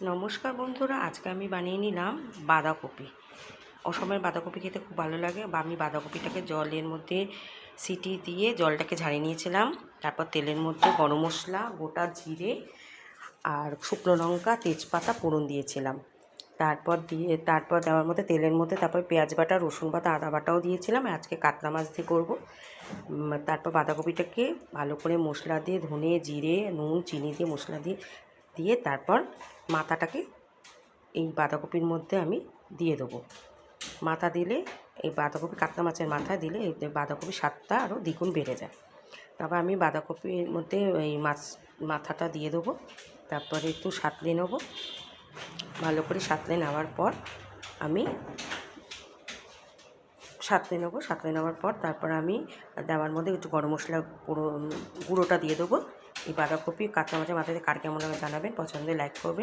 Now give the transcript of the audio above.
নমস্কার বন্ধুরা, আজকে আমি বানিয়ে নিলাম বাঁধাকপি। অসমের বাঁধাকপি খেতে খুব ভালো লাগে। বা আমি বাঁধাকপিটাকে জলের মধ্যে সিটি দিয়ে জলটাকে ঝারিয়ে নিয়েছিলাম। তারপর তেলের মধ্যে গরম মশলা, গোটা জিরে আর শুকনো লঙ্কা, তেজপাতা ফোড়ন দিয়েছিলাম। তারপর দেওয়ার মধ্যে তেলের মধ্যে তারপর পেঁয়াজ বাটা, রসুন বাটা, আদা বাটাও দিয়েছিলাম। আজকে কাতলা মাছ দিয়ে করবো। তারপর বাঁধাকপিটাকে ভালো করে মশলা দিয়ে, ধনে, জিরে, নুন, চিনি দিয়ে মশলা দিয়ে তারপর মাথাটাকে এই বাঁধাকপির মধ্যে আমি দিয়ে দেবো। মাথা দিলে এই বাঁধাকপি, কাতলা মাছের মাথা দিলে এই বাঁধাকপির স্বাদটা আরও দ্বিগুণ বেড়ে যায়। তারপর আমি বাঁধাকপির মধ্যে এই মাথাটা দিয়ে দেবো। তারপরে একটু সাঁতলে নেবো। ভালো করে সাঁতলে নেওয়ার পর সাঁতলে নেওয়ার পর তারপর আমি দেওয়ার মধ্যে একটু গরম মশলা গুঁড়োটা দিয়ে দেবো। এই বাঁধাকপি, কাতলা মাছের মাথা দিয়ে কার কেমন লাগে জানাবেন। পছন্দ লাইক করবেন।